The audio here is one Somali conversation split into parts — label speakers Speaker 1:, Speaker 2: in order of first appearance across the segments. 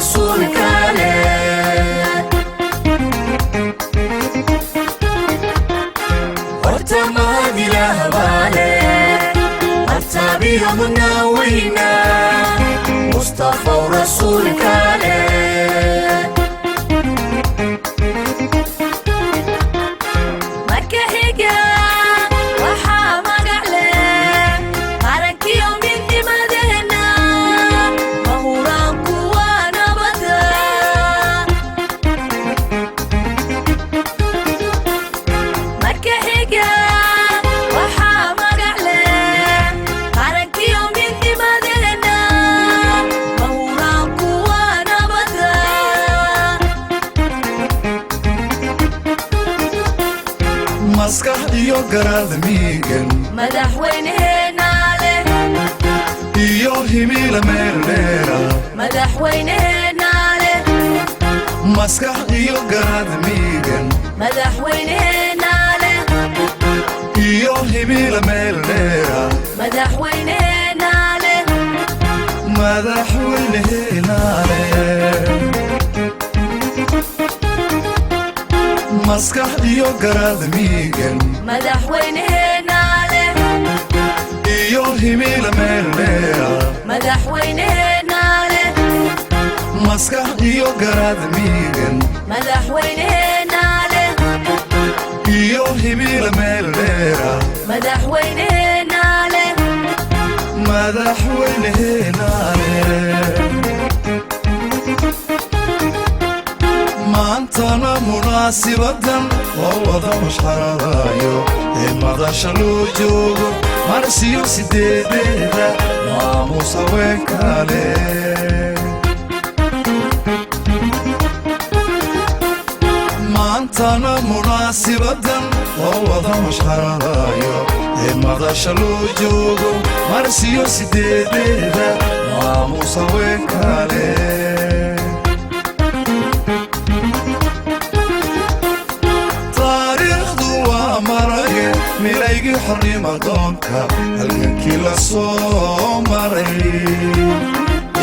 Speaker 1: rasuulka leh horta mahad ilaah baa leh hartaabiyo munaweyna mustafa rasuulka leh marka xiga waxaa magac leh qarankiyo midnimadeena mahuraanku waa nabada marka xiga waxaa magac leh qarankiyo midnimadeena mahuraanku waa nabada
Speaker 2: maskax iyo garaad miigan
Speaker 1: madaxweynaheena leh
Speaker 2: iyo himila meel dheera
Speaker 1: madaxweynaheena leh
Speaker 2: maskax iyo garaad miigan
Speaker 1: madaxweynaheena leh
Speaker 2: iyo himila meel dheera
Speaker 1: madaxweynaheena leh
Speaker 2: madaxweynaheena leh maskax iyo garaad miigan
Speaker 1: madaxweynaheena leh
Speaker 2: iyo himila meel dheera
Speaker 1: madaxweynaheena leh
Speaker 2: maskax iyo garaad miigan
Speaker 1: madaxweynaheena leh
Speaker 2: iyo himila meel dheera
Speaker 1: madaxweynaheena leh
Speaker 2: madaxweynaheena leh maantana munaasibadan oo wada mashxaradayo ee madasha loo joogo marsiyo sideedeeda maamuus haweenka leh maantana munaasibadan oo wada mashxaradayo ee madasha loo joogo marsiyo sideedeeda maamuus haweenka leh taariikhdu waa marage milaygii xornimadoonka halgankii la soo maray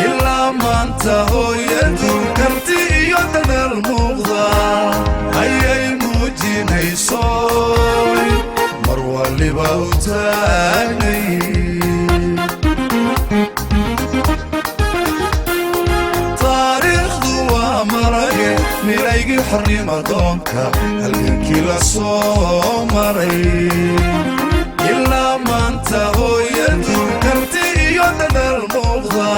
Speaker 2: ilaa maanta hooyadu karti iyo dadaal muuqda ayay muujinayso mar waliba u taagnay taariikhdu waa marage milaygii xornimadoonka halgankii la soo maray ilaa maanta hooyadu karti iyo dadaal muuqda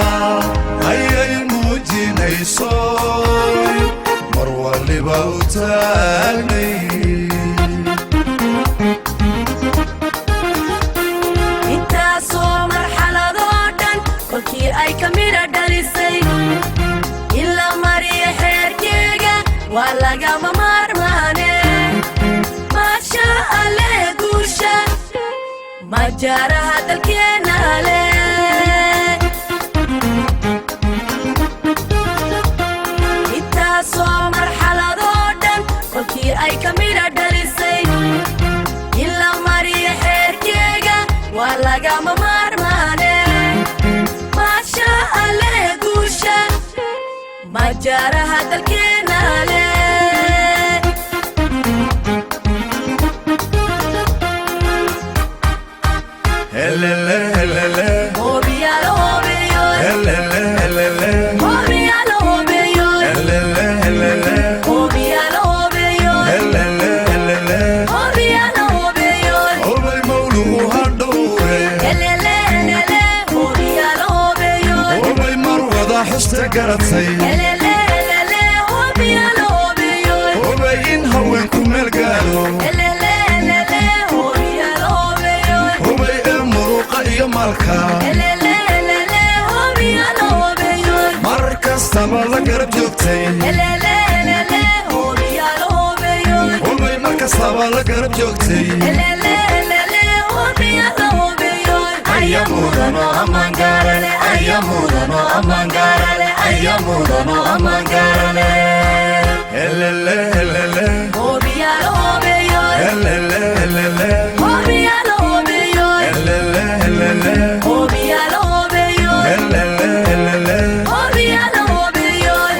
Speaker 2: ayay muujinayso mar waliba u taagnay
Speaker 1: intaasoo marxaladoo dhan kolkii ay ka midha dhalisay ila mariya xeerkeega waa lagama maarmaane maasha alleh guusha majaaraha dalkeena leh intaasoo marxaladoo dhan kolkii ay ka midha dhalisay ila mariya xeerkeega waa lagama maarmaane maasha alleh guusha majaaraha dalkeena leh
Speaker 2: helele helele
Speaker 1: hoobiyaalo hoobeeyoy
Speaker 2: helele helele
Speaker 1: hoobiyaalo hoobeeyoy
Speaker 2: helele helele
Speaker 1: hoobiyaalo hoobeeyoy
Speaker 2: helele helele
Speaker 1: hoobiyaalo hoobeeyoy
Speaker 2: obay mawluhu hadhowre
Speaker 1: helelelele hoobiyaalo hoobeeyoy
Speaker 2: obay mar wada xusta garatay
Speaker 1: helelelele hoobiyaalo hoobeeyoy
Speaker 2: obay in haweenku meel gaadho
Speaker 1: helelelele hoobiyaalo hoobeeyoy
Speaker 2: obay ee muruqa iyo malka
Speaker 1: helelelele hoobiyaalo hoobeeyoy
Speaker 2: mar kastaba la garab joogtay
Speaker 1: helelelele hoobiyaalo hoobeeyoy
Speaker 2: obay mar kastaba la garab joogtay
Speaker 1: helelelele hoobiyaalo hoobeeyoy ayamudano ammaan gaarale ayamudano ammaan gaarale ayamudano ammaan gaarale
Speaker 2: helele helele
Speaker 1: hoobiyaalo hoobeeyoy
Speaker 2: helele helele
Speaker 1: hoobiyaalo hoobeeyoy
Speaker 2: helele helele
Speaker 1: hoobiyaalo hoobeeyoy
Speaker 2: helele helele
Speaker 1: hoobiyaalo hoobeeyoy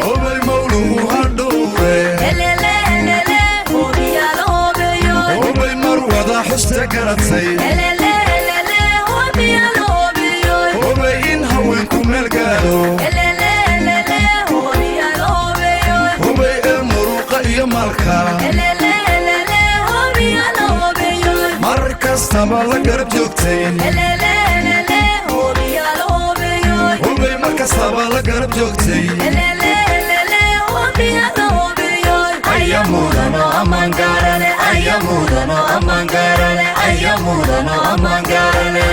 Speaker 2: kastaba la garab joogtayn
Speaker 1: Elelelele hoobiyaal hoobiyoy
Speaker 2: hubay mar kastaba la garab joogtayn
Speaker 1: Elelelele hoobiyaal hoobiyoy
Speaker 2: ayamudano amaan gaarale ayamudano amaan gaarale ayamudano amaan gaarale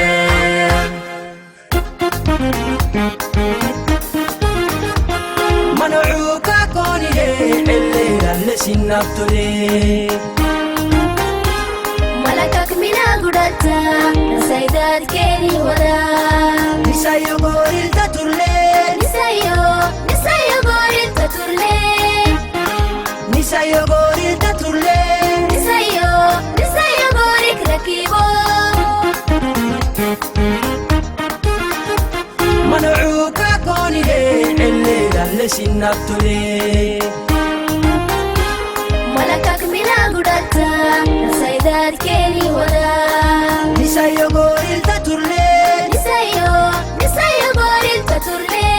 Speaker 3: منعوك كوني الليلة اللي سنبتني
Speaker 1: ملكك من أقدرتا نسيدات كيني ودا
Speaker 3: نسايو غوري التطرلي
Speaker 1: نسايو غوري التطرلي
Speaker 3: نسايو غوري التطرلي
Speaker 1: نسايو غوري كركيبو
Speaker 3: منعوك كوني الليلة اللي سنبتني
Speaker 1: ملكك من أقدرتا نسيدات كيني ودا
Speaker 3: نسايو غوري التطرلي
Speaker 1: نسايو غوري التطرلي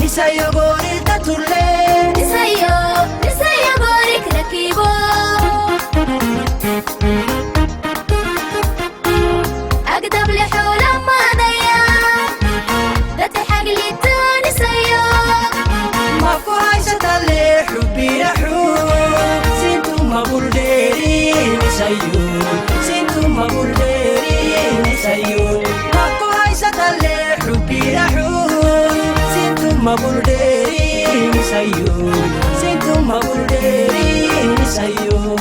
Speaker 3: نسايو غوري التطرلي
Speaker 1: نسايو غوري كركيبو أقدم لحول ما ضيع ذات حق لي تاني سيو
Speaker 3: ماكو عايشة اللي حبي رحوم سنتو مبول ديري نسايو سنتو مبول ديري نسايو ماكو عايشة اللي حبي رحوم سنتو مبول ديري نسايو سنتو مبول ديري نسايو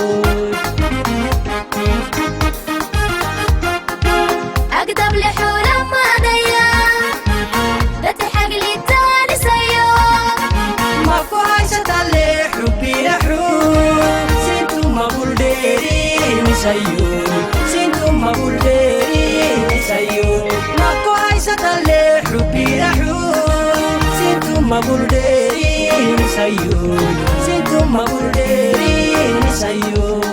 Speaker 1: أقدم لحول ما ضيع ذات حق لي تاني سيو
Speaker 3: ماكو عايشة اللي حبي رحوم سنتو مبول ديري نسايو سنتو مبول ديري نسايو ماكو عايشة اللي حبي رحوم سنتو مبول ديري نسايو سنتو مبول ديري نسايو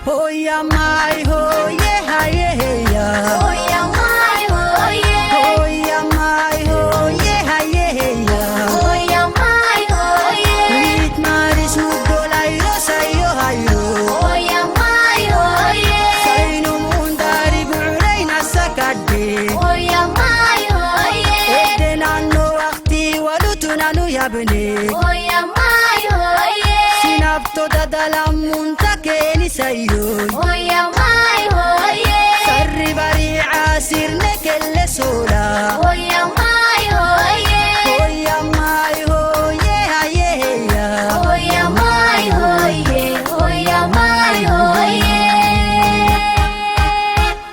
Speaker 3: Oh yeah, my oh yeah, yeah, yeah.
Speaker 1: Oh yeah my oh yeah
Speaker 3: Oh yeah, my oh yeah, yeah, yeah.
Speaker 1: Oh yeah my oh yeah
Speaker 3: With my sudo lairo sayo hayo.
Speaker 1: Oh yeah my oh yeah
Speaker 3: Saino mundari bureina sakade.
Speaker 1: Oh yeah my oh yeah
Speaker 3: Ede nano akti walutu nanu yabne.
Speaker 1: Oh yeah my oh yeah
Speaker 3: Sinapto dadalam muntakeni sayo.
Speaker 1: Oh yeah my oh yeah
Speaker 3: Sarri bari asir nekelle sola.
Speaker 1: Oh yeah my oh yeah
Speaker 3: Oh yeah, my oh yeah, yeah, yeah.
Speaker 1: Oh yeah my oh yeah Oh yeah my oh yeah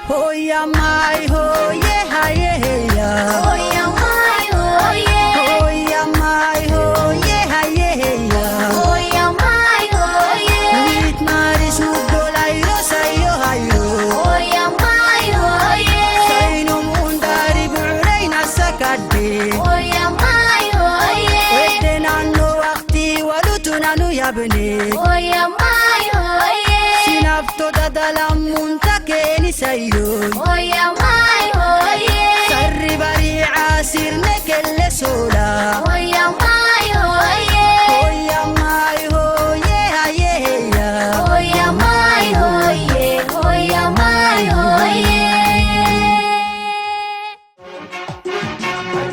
Speaker 3: Oh yeah, my oh yeah, yeah, yeah.
Speaker 1: Oh yeah my oh yeah
Speaker 3: Oh yeah, my oh yeah, yeah, yeah.
Speaker 1: Oh yeah my oh yeah
Speaker 3: With my sudo lairo sayo hayo.
Speaker 1: Oh yeah my oh yeah
Speaker 3: Saino mundari bureina sakade.
Speaker 1: Oh yeah my oh yeah
Speaker 3: Ede nano akti walutu nanu yabne.
Speaker 1: Oh yeah my oh yeah
Speaker 3: Sinapto dadalam muntakeni sayo.
Speaker 1: Oh yeah my oh yeah
Speaker 3: Sarri bari asir nekelle sola.
Speaker 1: Oh yeah my oh yeah
Speaker 3: Oh yeah, my oh yeah, yeah, yeah.
Speaker 1: Oh yeah my oh yeah Oh yeah my oh yeah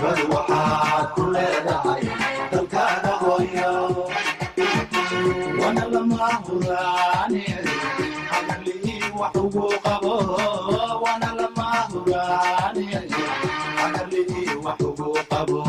Speaker 4: bal waxaad ku leedahay dalkaaga hooyo wana lama huraane hagarlihii wax ugu qabo wana lama huraane hagarlihii wax ugu qabo